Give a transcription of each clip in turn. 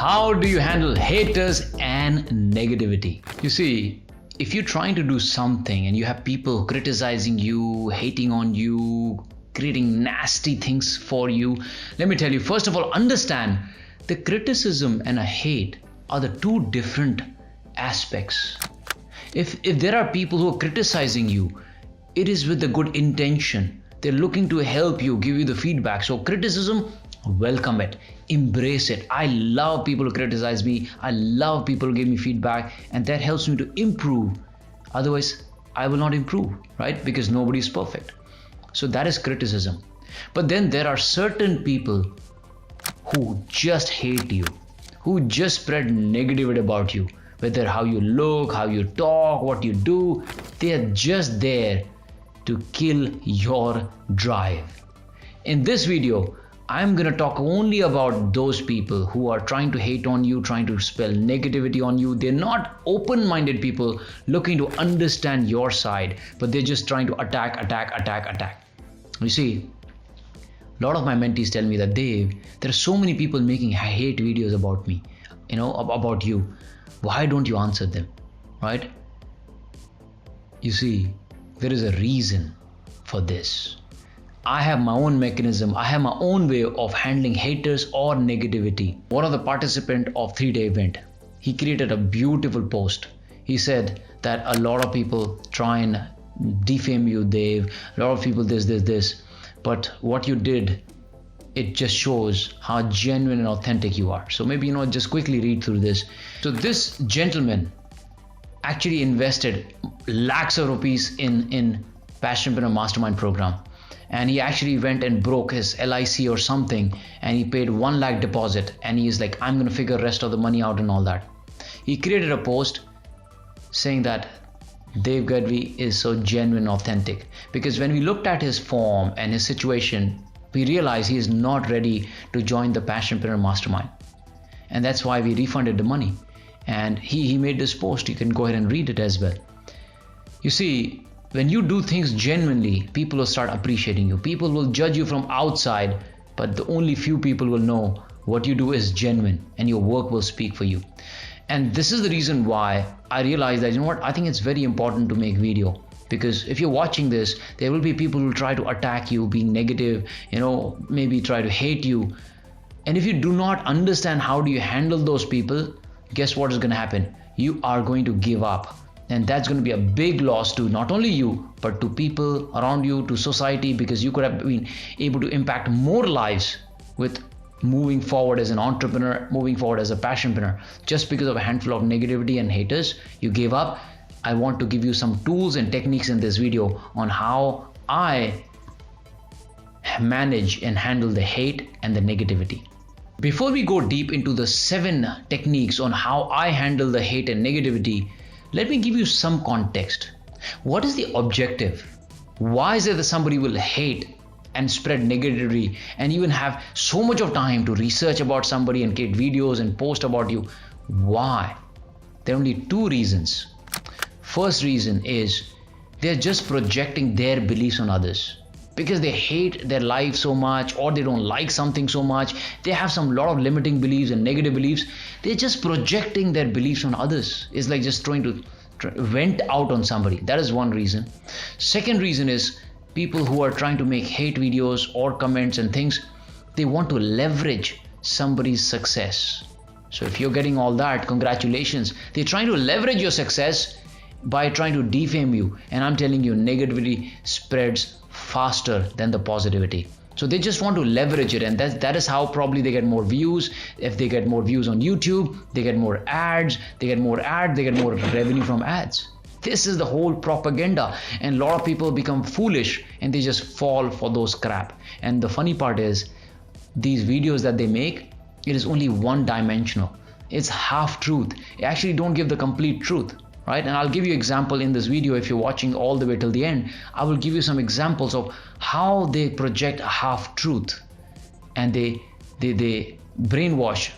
How do you handle haters and negativity? You see, if you're trying to do something and you have people criticizing you, hating on you, creating nasty things for you, let me tell you, first of all, understand the criticism and a hate are the two different aspects. If there are people who are criticizing you, it is with a good intention. They're looking to help you, give you the feedback. So criticism, welcome it, embrace it. I love people who criticize me. I love people who give me feedback, and that helps me to improve. Otherwise, I will not improve, right? Because nobody is perfect. So that is criticism. But then there are certain people who just hate you, who just spread negativity about you, whether how you look, how you talk, what you do. They are just there to kill your drive. In this video, I'm gonna talk only about those people who are trying to hate on you, trying to spell negativity on you. They're not open-minded people looking to understand your side, but they're just trying to attack. You see, a lot of my mentees tell me that, Dave, there are so many people making hate videos about me, about you. Why don't you answer them, right? You see, there is a reason for this. I have my own mechanism. I have my own way of handling haters or negativity. One of the participants of 3-day event, he created a beautiful post. He said that a lot of people try and defame you, Dave. A lot of people this. But what you did, it just shows how genuine and authentic you are. So maybe, just quickly read through this. So this gentleman actually invested lakhs of rupees in Passionpreneur Mastermind program. And he actually went and broke his LIC or something, and he paid 1 lakh deposit, and he is like, I'm going to figure the rest of the money out and all that. He created a post saying that Dev Gadhvi is so genuine, authentic, because when we looked at his form and his situation, we realized he is not ready to join the Passionpreneur Mastermind. And that's why we refunded the money. And he made this post. You can go ahead and read it as well. You see, when you do things genuinely, people will start appreciating you. People will judge you from outside, but the only few people will know what you do is genuine, and your work will speak for you. And this is the reason why I realized that, I think it's very important to make video. Because if you're watching this, there will be people who try to attack you, being negative, maybe try to hate you. And if you do not understand how do you handle those people, guess what is going to happen? You are going to give up. And that's going to be a big loss to not only you, but to people around you, to society, because you could have been able to impact more lives with moving forward as an entrepreneur, moving forward as a passionpreneur. Just because of a handful of negativity and haters, you gave up. I want to give you some tools and techniques in this video on how I manage and handle the hate and the negativity. Before we go deep into the 7 techniques on how I handle the hate and negativity, let me give you some context. What is the objective? Why is it that somebody will hate and spread negativity and even have so much of time to research about somebody and create videos and post about you? Why? There are only 2 reasons. First reason is they're just projecting their beliefs on others. Because they hate their life so much, or they don't like something so much, they have some lot of limiting beliefs and negative beliefs. They're just projecting their beliefs on others. It's like just trying to vent out on somebody. That is one reason. Second reason is people who are trying to make hate videos or comments and things, they want to leverage somebody's success. So if you're getting all that, congratulations. They're trying to leverage your success by trying to defame you. And I'm telling you, negativity spreads faster than the positivity. So they just want to leverage it, and that is how probably they get more views. If they get more views on YouTube, they get more ads, they get more revenue from ads. This is the whole propaganda, and a lot of people become foolish and they just fall for those crap. And the funny part is, these videos that they make, it is only one-dimensional. It's half truth. It actually don't give the complete truth. Right? And I'll give you example in this video. If you're watching all the way till the end, I will give you some examples of how they project half truth and they brainwash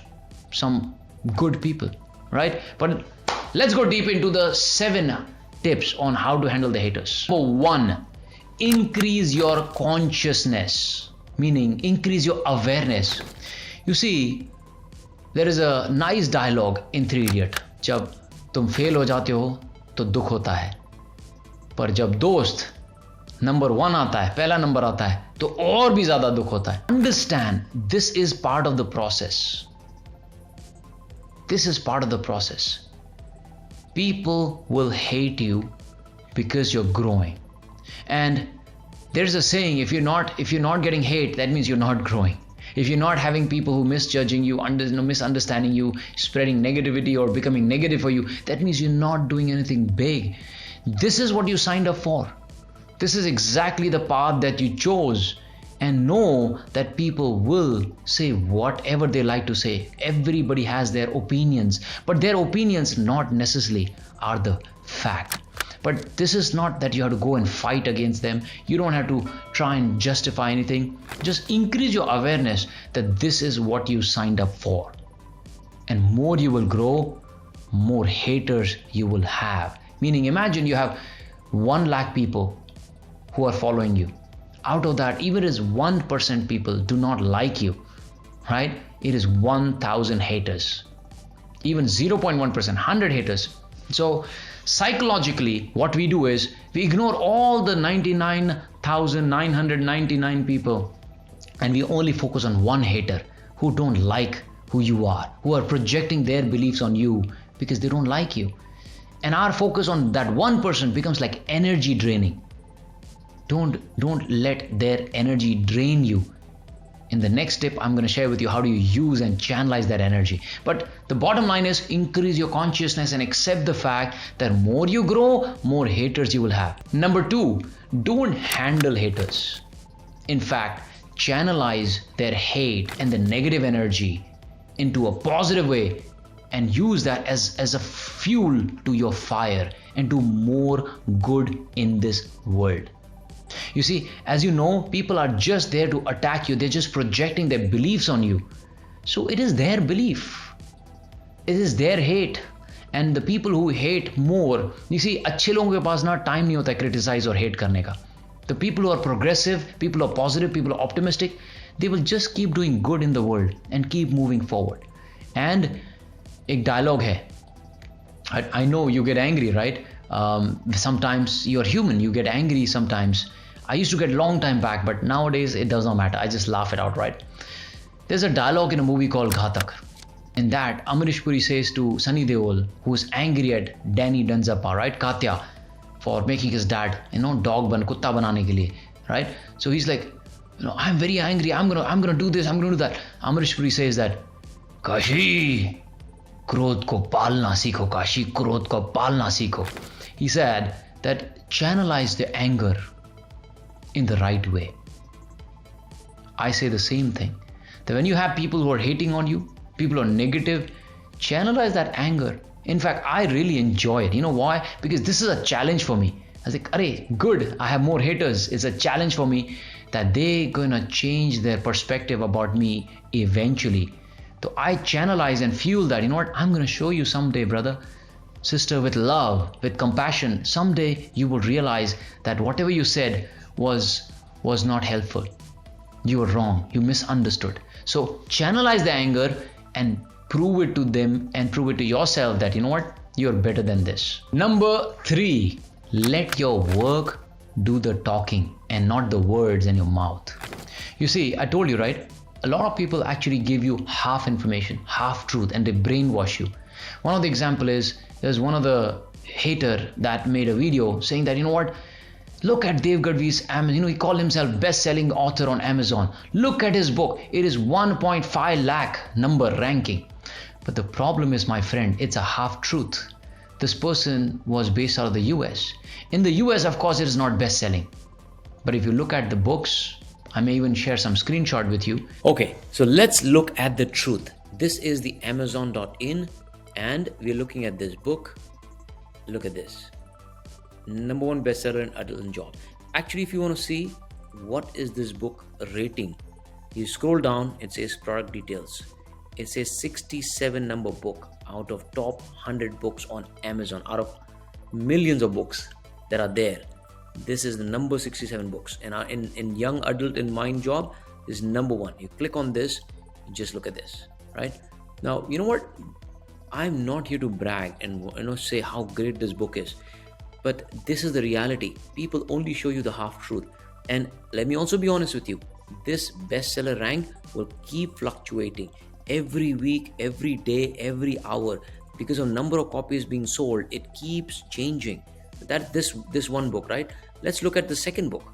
some good people, right? But let's go deep into the 7 tips on how to handle the haters. Number 1, increase your consciousness, meaning increase your awareness. You see, There is a nice dialogue in Three Idiot. जब तुम fail हो जाते हो तो दुख होता है, पर जब दोस्त नंबर 1 आता है, पहला नंबर आता है, तो और भी ज्यादा दुख होता है. Understand, this is part of the process. This is part of the process. People will hate you because you're growing. And there's a saying, if you're not getting hate, that means you're not growing. If you're not having people who misjudging you, misunderstanding you, spreading negativity or becoming negative for you, that means you're not doing anything big. This is what you signed up for. This is exactly the path that you chose. And know that people will say whatever they like to say. Everybody has their opinions, but their opinions not necessarily are the fact. But this is not that you have to go and fight against them. You don't have to try and justify anything. Just increase your awareness that this is what you signed up for. And more you will grow, more haters you will have. Meaning, imagine you have 1 lakh people who are following you. Out of that, even if 1% people do not like you, right? It is 1,000 haters. Even 0.1%, 100 haters. So psychologically, what we do is we ignore all the 99,999 people and we only focus on 1 hater who don't like who you are, who are projecting their beliefs on you because they don't like you. And our focus on that 1 person becomes like energy draining. Don't let their energy drain you. In the next tip, I'm going to share with you how do you use and channelize that energy. But the bottom line is increase your consciousness and accept the fact that more you grow, more haters you will have. Number 2, don't handle haters. In fact, channelize their hate and the negative energy into a positive way and use that as a fuel to your fire and do more good in this world. You see, as you know, people are just there to attack you. They're just projecting their beliefs on you. So it is their belief. It is their hate. And the people who hate more, you see, अच्छे लोगों के पास ना time नहीं होता criticize और hate करने का. The people who are progressive, people who are positive, people who are optimistic, they will just keep doing good in the world and keep moving forward. And एक dialogue है. I know you get angry, right? Sometimes you're human, you get angry sometimes. I used to get long time back, but nowadays it does not matter. I just laugh it out, right? There's a dialogue in a movie called Ghatak. In that, Amrish Puri says to Sunny Deol, who is angry at Danny Danzappa, right? Katya, for making his dad, dog kutta banane ke liye, right? So he's like, I'm very angry. I'm gonna do this. I'm gonna do that. Amrish Puri says that, Kashi, क्रोध को पालना सीखो काशी क्रोध को पालना सीखो. He said that channelize the anger in the right way. I say the same thing. That when you have people who are hating on you, people who are negative, channelize that anger. In fact, I really enjoy it. You know why? Because this is a challenge for me. I was like, Arey, good, I have more haters. It's a challenge for me that they're gonna change their perspective about me eventually. So I channelize and fuel that. You know what? I'm gonna show you someday, brother, sister, with love, with compassion. Someday you will realize that whatever you said was not helpful. You were wrong. You misunderstood. So channelize the anger and prove it to them and prove it to yourself that, you know what? You're better than this. Number 3, let your work do the talking and not the words in your mouth. You see, I told you, right? A lot of people actually give you half information, half truth, and they brainwash you. One of the example is, there's one of the hater that made a video saying that, you know what? Look at Dev Gadhvi's Amazon. He called himself Bestselling Author on Amazon. Look at his book. It is 1.5 lakh number ranking. But the problem is, my friend, it's a half truth. This person was based out of the US. In the US, of course, it is not best selling. But if you look at the books, I may even share some screenshot with you. Okay, so let's look at the truth. This is the Amazon.in and we're looking at this book. Look at this. #1 bestseller in adult and job. Actually, if you want to see what is this book rating, you scroll down, it says product details. It says 67 number book out of top 100 books on Amazon, out of millions of books that are there. This is the number 67 books, and in young adult in mind job is #1. You click on this, you just look at this, right? Now, you know what? I'm not here to brag and say how great this book is, but this is the reality. People only show you the half truth. And let me also be honest with you. This bestseller rank will keep fluctuating every week, every day, every hour, because of number of copies being sold. It keeps changing. That this one book, right? Let's look at the second book.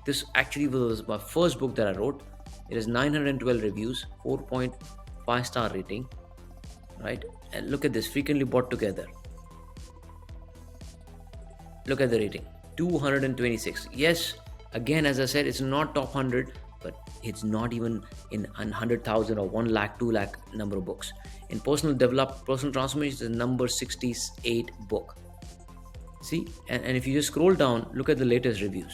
This actually was my first book that I wrote. It has 912 reviews, 4.5 star rating, right? And look at this, frequently bought together. Look at the rating, 226. Yes, again, as I said, it's not top 100, but it's not even in 100,000 or 1 lakh, 2 lakh number of books. In personal transformation, it's the number 68 book. See, and if you just scroll down, look at the latest reviews.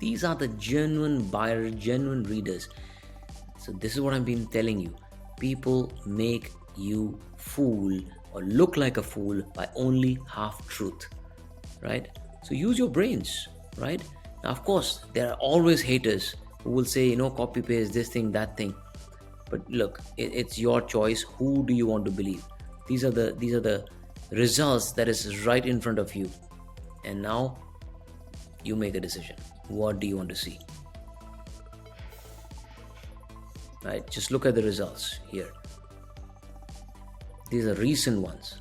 These are the genuine buyers, genuine readers. So this is what I've been telling you. People make you fool or look like a fool by only half truth, right? So use your brains, right? Now, of course, there are always haters who will say, copy paste this thing, that thing. But look, it's your choice. Who do you want to believe? These are the results that is right in front of you. And now you make a decision. What do you want to see? Right? Just look at the results here. These are recent ones,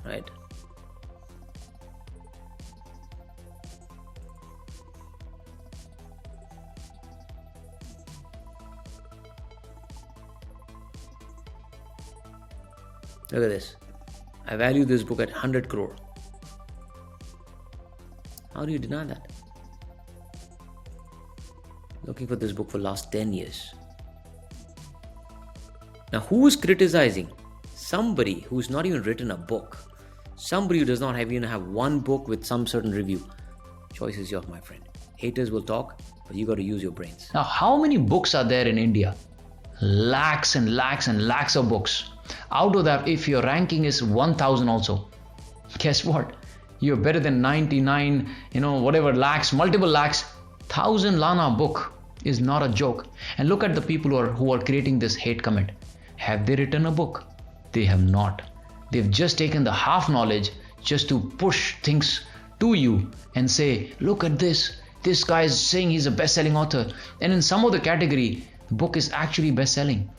right? Look at this. I value this book at 100 crore. How do you deny that? Looking for this book for last 10 years. Now, who is criticizing? Somebody who's not even written a book. Somebody who does not even have one book with some certain review. Choice is yours, my friend. Haters will talk, but you got to use your brains. Now, how many books are there in India? Lakhs and lakhs and lakhs of books. Out of that, if your ranking is 1,000 also, guess what? You're better than 99, whatever lakhs, multiple lakhs. 1,000 Lana book is not a joke. And look at the people who are creating this hate comment. Have they written a book? They have not. They've just taken the half knowledge just to push things to you and say, look at this. This guy is saying he's a best-selling author. And in some other category, the book is actually best-selling.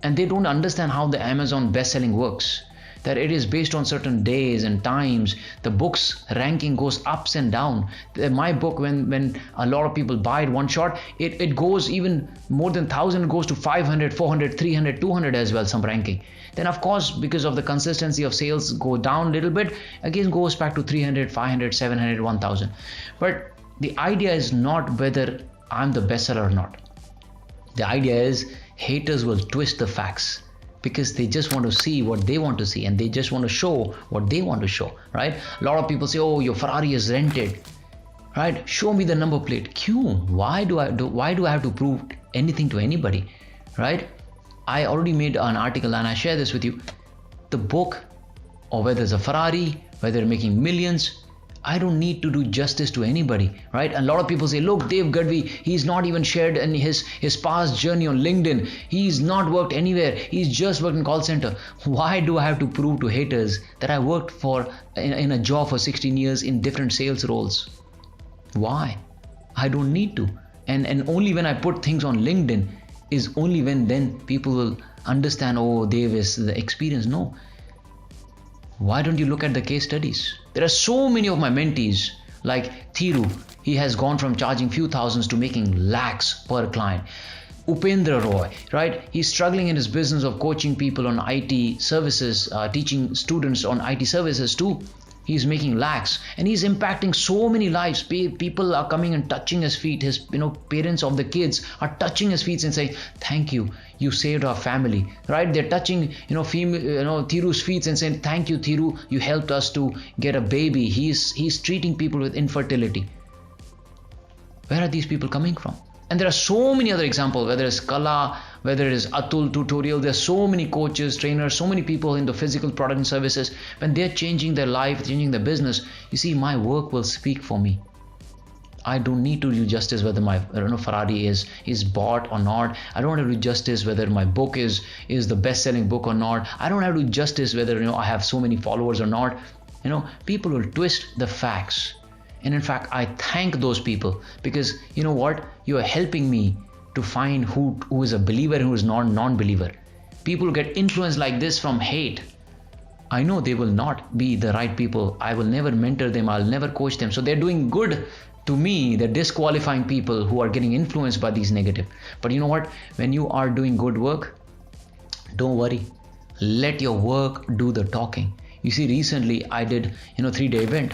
And they don't understand how the Amazon best-selling works. That it is based on certain days and times. The book's ranking goes ups and down. My book, when a lot of people buy it one shot, it goes even more than 1,000, it goes to 500, 400, 300, 200 as well, some ranking. Then of course, because of the consistency of sales go down a little bit, again goes back to 300, 500, 700, 1,000. But the idea is not whether I'm the bestseller or not. The idea is haters will twist the facts, because they just want to see what they want to see and they just want to show what they want to show, right? A lot of people say, oh, your Ferrari is rented, right? Show me the number plate. Why do I have to prove anything to anybody, right? I already made an article and I share this with you. The book, or whether it's a Ferrari, whether you're making millions, I don't need to do justice to anybody, right? A lot of people say, look, Dev Gadhvi, he's not even shared in his past journey on LinkedIn. He's not worked anywhere. He's just worked in call center. Why do I have to prove to haters that I worked in a job for 16 years in different sales roles? Why? I don't need to. And only when I put things on LinkedIn is only when then people will understand, oh, Dev is the experience. No. Why don't you look at the case studies? There are so many of my mentees, like Thiru. He has gone from charging few thousands to making lakhs per client. Upendra Roy, right? He's struggling in his business of coaching people on IT services, teaching students on IT services too. He's making lakhs and he's impacting so many lives. People are coming and touching his feet. His parents of the kids are touching his feet and saying, thank you, you saved our family, right? They're touching Thiru's feet and saying, thank you, Thiru, you helped us to get a baby. He's treating people with infertility. Where are these people coming from? And there are so many other examples, whether it's Kala, whether it is Atul tutorial. There's so many coaches, trainers, so many people in the physical product and services. When they're changing their life, changing their business, you see, my work will speak for me. I don't need to do justice whether my Ferrari is bought or not. I don't have to do justice whether my book is the best-selling book or not. I don't have to do justice whether I have so many followers or not. People will twist the facts. And in fact, I thank those people, because you know what? You are helping me to find who is a believer and who is non-believer. People who get influenced like this from hate, I know they will not be the right people. I will never mentor them. I'll never coach them. So they're doing good to me. They're disqualifying people who are getting influenced by these negative. But you know what? When you are doing good work, don't worry. Let your work do the talking. You see, recently I did 3-day event.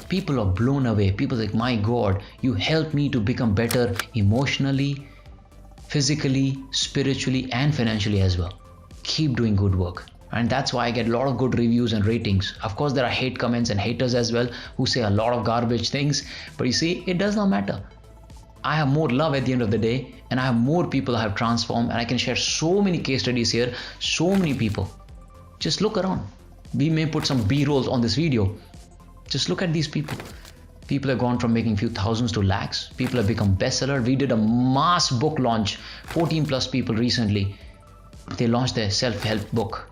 People are blown away. People are like, my God, you helped me to become better emotionally, physically, spiritually, and financially as well. Keep doing good work. And that's why I get a lot of good reviews and ratings. Of course, there are hate comments and haters as well who say a lot of garbage things. But you see, it does not matter. I have more love at the end of the day, and I have more people I have transformed, and I can share so many case studies here, so many people. Just look around. We may put some B-rolls on this video. Just look at these people. People have gone from making few thousands to lakhs. People have become bestseller. We did a mass book launch, 14 plus people recently. They launched their self-help book.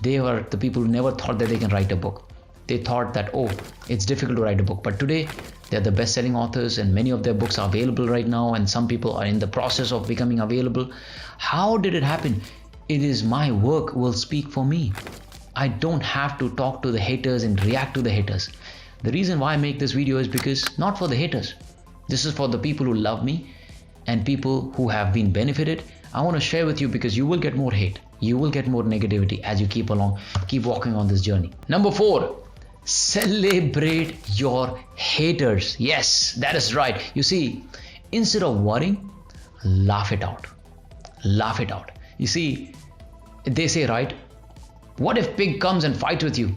They were the people who never thought that they can write a book. They thought that, oh, it's difficult to write a book. But today, they're the best-selling authors, and many of their books are available right now, and some people are in the process of becoming available. How did it happen? It is my work will speak for me. I don't have to talk to the haters and react to the haters. The reason why I make this video is because not for the haters. This is for the people who love me and people who have been benefited. I want to share with you because you will get more hate. You will get more negativity as you keep walking on this journey. Number 4, celebrate your haters. Yes, that is right. You see, instead of worrying, laugh it out. Laugh it out. You see, they say, right? What if pig comes and fights with you?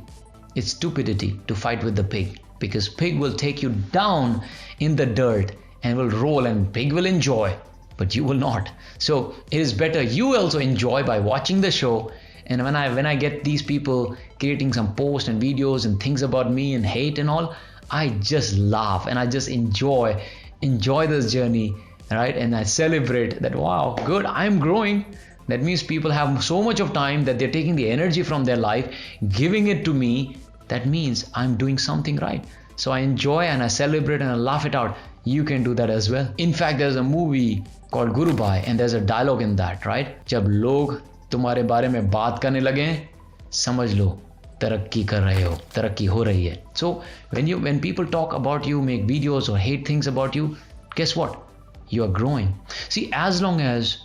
It's stupidity to fight with the pig, because pig will take you down in the dirt and will roll, and pig will enjoy, but you will not. So it is better you also enjoy by watching the show. And when I get these people creating some posts and videos and things about me and hate and all, I just laugh and I just enjoy this journey, right? And I celebrate that, wow, good, I'm growing. That means people have so much of time that they're taking the energy from their life, giving it to me. That means I'm doing something right. So I enjoy and I celebrate and I laugh it out. You can do that as well. In fact, there's a movie called Guru Bhai, and there's a dialogue in that, right? जब लोग तुम्हारे बारे में बात करने लगे, समझ लो तरक्की कर रहे हो, तरक्की हो रही है. So when people talk about you, make videos or hate things about you, guess what? You are growing. See, as long as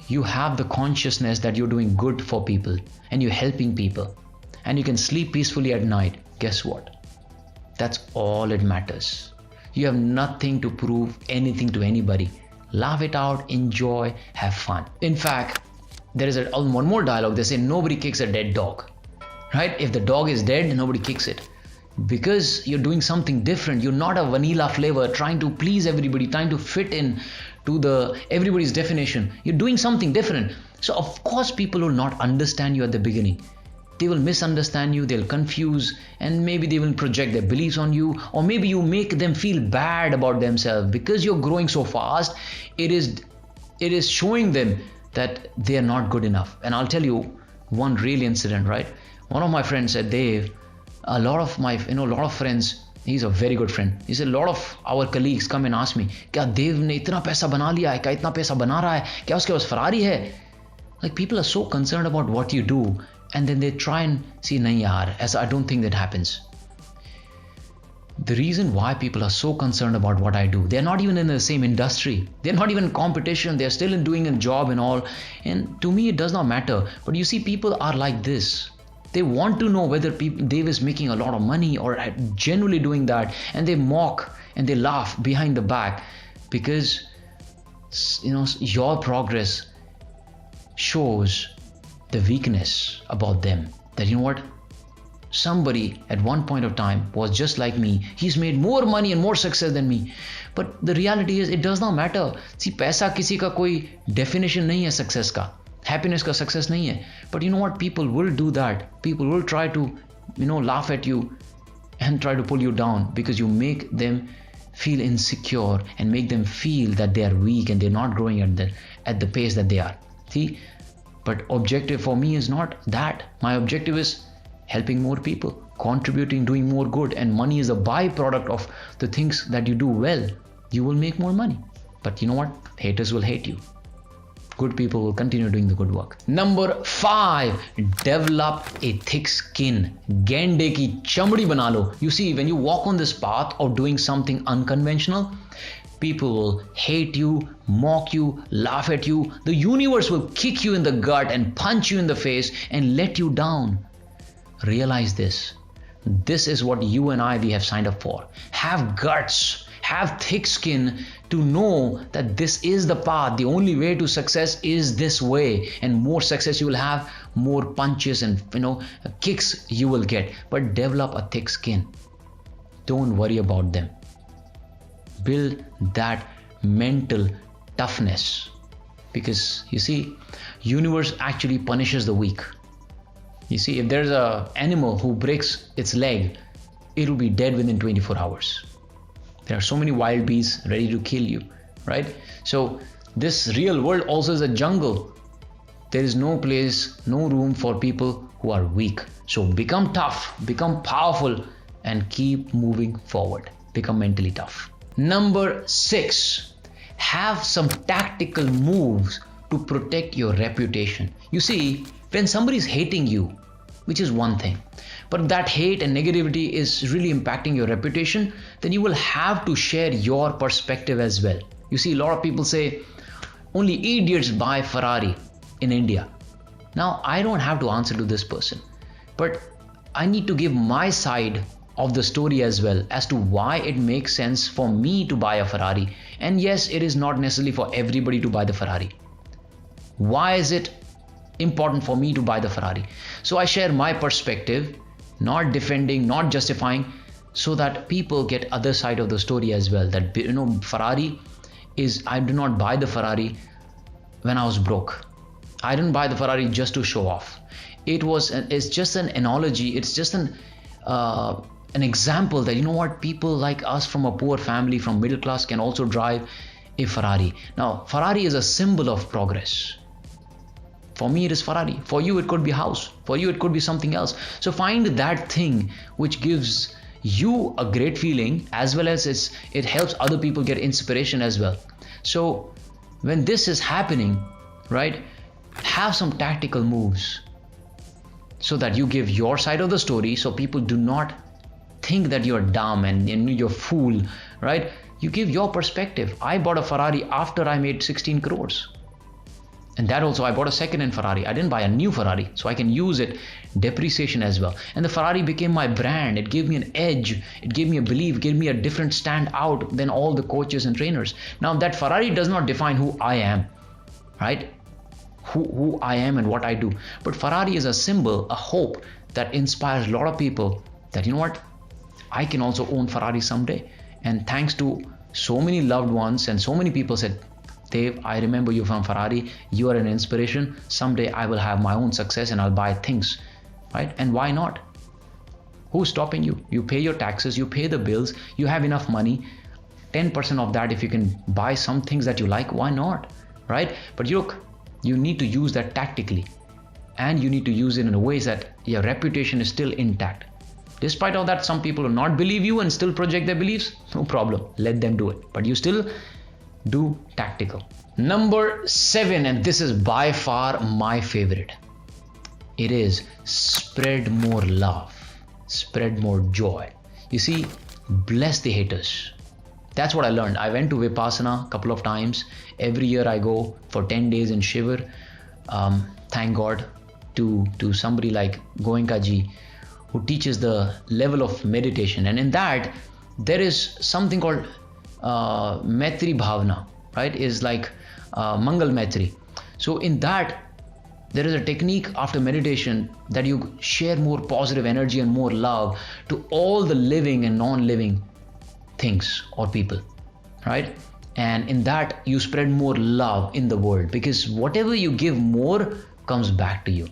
you have the consciousness that you're doing good for people and you're helping people and you can sleep peacefully at night, guess what? That's all it matters. You have nothing to prove anything to anybody. Laugh it out, enjoy, have fun. In fact, there is one more dialogue. They say nobody kicks a dead dog, right? If the dog is dead, nobody kicks it. Because you're doing something different. You're not a vanilla flavor trying to please everybody, trying to fit in to everybody's definition. You're doing something different. So of course people will not understand you at the beginning. They will misunderstand you, they'll confuse, and maybe they will project their beliefs on you, or maybe you make them feel bad about themselves because you're growing so fast. It is showing them that they are not good enough. And I'll tell you one real incident, right? One of my friends said, Dave, a lot of friends, he's a very good friend. He said, a lot of our colleagues come and ask me, क्या देव ने इतना पैसा बना लिया है, क्या इतना पैसा बना रहा है, क्या उसके पास Ferrari है? Like, people are so concerned about what you do, and then they try and see, nahi yaar, as I don't think that happens. The reason why people are so concerned about what I do, they're not even in the same industry. They're not even in competition. They're still in doing a job and all. And to me, it does not matter. But you see, people are like this. They want to know whether Dave is making a lot of money or genuinely doing that. And they mock and they laugh behind the back because, your progress shows the weakness about them. That, what? Somebody at one point of time was just like me. He's made more money and more success than me. But the reality is, it does not matter. See, पैसा किसी का कोई definition नहीं है success का. Happiness का success नहीं है. But you know what? People will do that. People will try to, laugh at you and try to pull you down because you make them feel insecure and make them feel that they are weak and they're not growing at the pace that they are. See, but objective for me is not that. My objective is helping more people, contributing, doing more good, and money is a byproduct of the things that you do well. You will make more money. But you know what? Haters will hate you. Good people will continue doing the good work. Number 5, develop a thick skin. Gende ki chamdi bana lo. You see, when you walk on this path of doing something unconventional, people will hate you, mock you, laugh at you. The universe will kick you in the gut and punch you in the face and let you down. Realize this. This is what you and we have signed up for. Have guts, have thick skin to know that this is the path. The only way to success is this way, and more success you will have, more punches and kicks you will get. But develop a thick skin. Don't worry about them. Build that mental toughness, because you see, universe actually punishes the weak. You see, if there's an animal who breaks its leg, it will be dead within 24 hours. There are so many wild beasts ready to kill you, right? So this real world also is a jungle. There is no place, no room for people who are weak. So become tough, become powerful, and keep moving forward. Become mentally tough. Number 6, have some tactical moves to protect your reputation. You see, when somebody is hating you, which is one thing, but that hate and negativity is really impacting your reputation, then you will have to share your perspective as well. You see, a lot of people say, only idiots buy Ferrari in India. Now, I don't have to answer to this person, but I need to give my side of the story as well as to why it makes sense for me to buy a Ferrari. And yes, it is not necessarily for everybody to buy the Ferrari. Why is it important for me to buy the Ferrari? So I share my perspective, not defending, not justifying, so that people get other side of the story as well. That Ferrari is, I do not buy the Ferrari when I was broke. I didn't buy the Ferrari just to show off. It's just an analogy. It's just an example that people like us from a poor family, from middle class, can also drive a Ferrari. Now, Ferrari is a symbol of progress. For me, it is Ferrari. For you, it could be house. For you, it could be something else. So find that thing which gives you a great feeling, as well as it helps other people get inspiration as well. So when this is happening, right, have some tactical moves so that you give your side of the story, so people do not think that you're dumb and you're fool, right? You give your perspective. I bought a Ferrari after I made 16 crores. And that also, I bought a second-hand Ferrari. I didn't buy a new Ferrari, so I can use it, depreciation as well. And the Ferrari became my brand. It gave me an edge. It gave me a belief, gave me a different stand out than all the coaches and trainers. Now, that Ferrari does not define who I am, right? Who I am and what I do. But Ferrari is a symbol, a hope that inspires a lot of people that, I can also own Ferrari someday. And thanks to so many loved ones and so many people said, Dev, I remember you from Ferrari. You are an inspiration. Someday I will have my own success and I'll buy things, right? And why not? Who's stopping you? You pay your taxes, you pay the bills, you have enough money. 10% of that, if you can buy some things that you like, why not, right? But look, you need to use that tactically, and you need to use it in ways that your reputation is still intact. Despite all that, some people will not believe you and still project their beliefs. No problem. Let them do it. But you still do tactical. Number 7, and this is by far my favorite. It is spread more love, spread more joy. You see, bless the haters. That's what I learned. I went to Vipassana a couple of times. Every year I go for 10 days in Shiver. Thank God to somebody like Goenka ji, who teaches the level of meditation. And in that, there is something called Maitri Bhavana, right? Is like Mangal Maitri. So in that, there is a technique after meditation that you share more positive energy and more love to all the living and non-living things or people, right? And in that, you spread more love in the world, because whatever you give more comes back to you.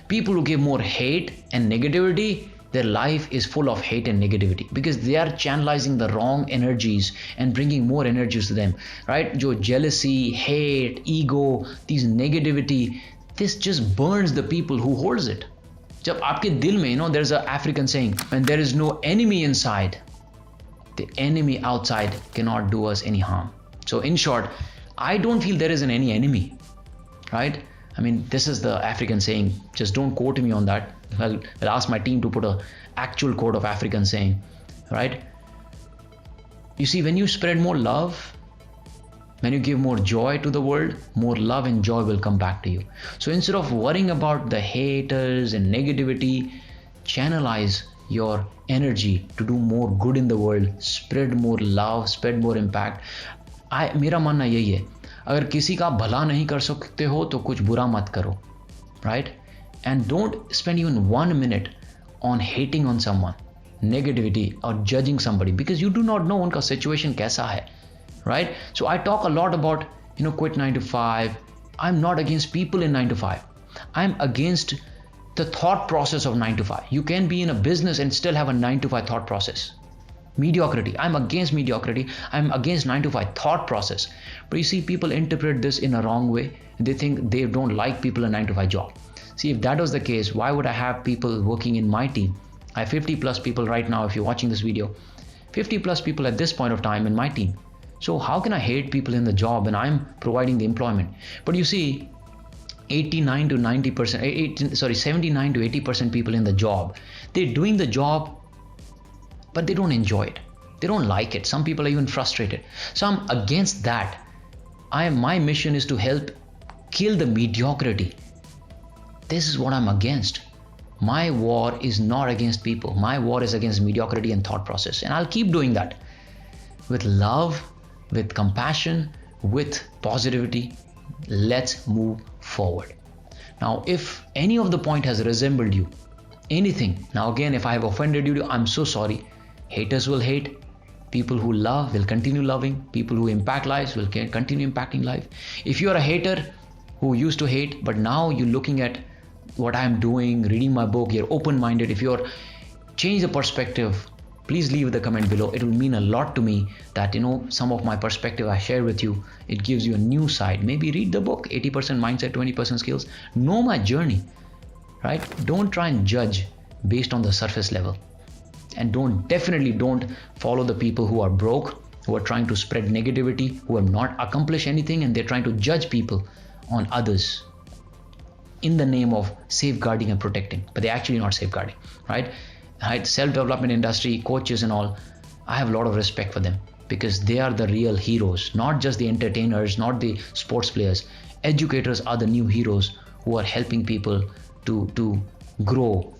People who give more hate and negativity, their life is full of hate and negativity because they are channelizing the wrong energies and bringing more energies to them, right? Jo jealousy, hate, ego, these negativity, this just burns the people who holds it. जब आपके दिल में, there's an African saying, when there is no enemy inside, the enemy outside cannot do us any harm. So in short, I don't feel there is any enemy, right? I mean, this is the African saying. Just don't quote me on that. I'll ask my team to put an actual quote of African saying, right? You see, when you spread more love, when you give more joy to the world, more love and joy will come back to you. So instead of worrying about the haters and negativity, channelize your energy to do more good in the world, spread more love, spread more impact. मेरा मानना यही है, अगर किसी का भला नहीं कर सकते हो तो कुछ बुरा मत करो, right? And don't spend even 1 minute on hating on someone, negativity or judging somebody because you do not know उनका situation कैसा है, right? So I talk a lot about, quit 9 to 5. I'm not against people in 9 to 5. I'm against the thought process of 9 to 5. You can be in a business and still have a 9 to 5 thought process. Mediocrity. I'm against mediocrity. I'm against 9 to 5 thought process. But you see, people interpret this in a wrong way. They think they don't like people in a 9 to 5 job. See, if that was the case, why would I have people working in my team? I have 50 plus people right now, if you're watching this video, 50 plus people at this point of time in my team. So how can I hate people in the job and I'm providing the employment? But you see, 79 to 80% people in the job, they're doing the job, but they don't enjoy it. They don't like it. Some people are even frustrated. So I'm against that. My mission is to help kill the mediocrity. This is what I'm against. My war is not against people. My war is against mediocrity and thought process. And I'll keep doing that with love, with compassion, with positivity. Let's move forward. Now, if any of the point has resembled you, anything, now again, if I have offended you, I'm so sorry. Haters will hate. People who love will continue loving. People who impact lives will continue impacting life. If you're a hater who used to hate, but now you're looking at what I'm doing, reading my book, you're open-minded. If you're change the perspective, please leave the comment below. It will mean a lot to me that, some of my perspective I share with you, it gives you a new side. Maybe read the book, 80% mindset, 20% skills. Know my journey, right? Don't try and judge based on the surface level. And definitely don't follow the people who are broke, who are trying to spread negativity, who have not accomplished anything, and they're trying to judge people on others in the name of safeguarding and protecting, but they're actually not safeguarding, right? Self-development industry, coaches and all, I have a lot of respect for them because they are the real heroes, not just the entertainers, not the sports players. Educators are the new heroes who are helping people to grow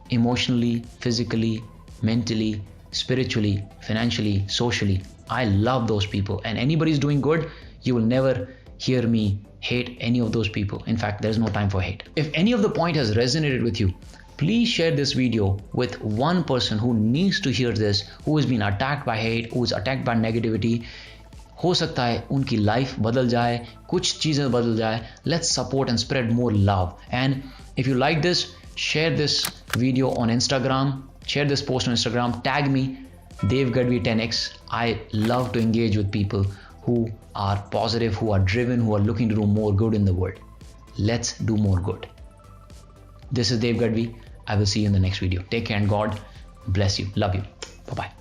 emotionally, physically, mentally, spiritually, financially, socially. I love those people, and anybody's doing good, you will never hear me hate any of those people. In fact, there's no time for hate. If any of the point has resonated with you, please share this video with one person who needs to hear this, who has been attacked by hate, who is attacked by negativity. हो सकता है उनकी life बदल जाए, कुछ चीजें बदल जाए. Let's support and spread more love. And if you like this, share this video on Instagram, share this post on Instagram, tag me, Dev Gadhvi 10x. I love to engage with people who are positive, who are driven, who are looking to do more good in the world. Let's do more good. This is Dev Gadhvi. I will see you in the next video. Take care and God bless you. Love you. Bye-bye.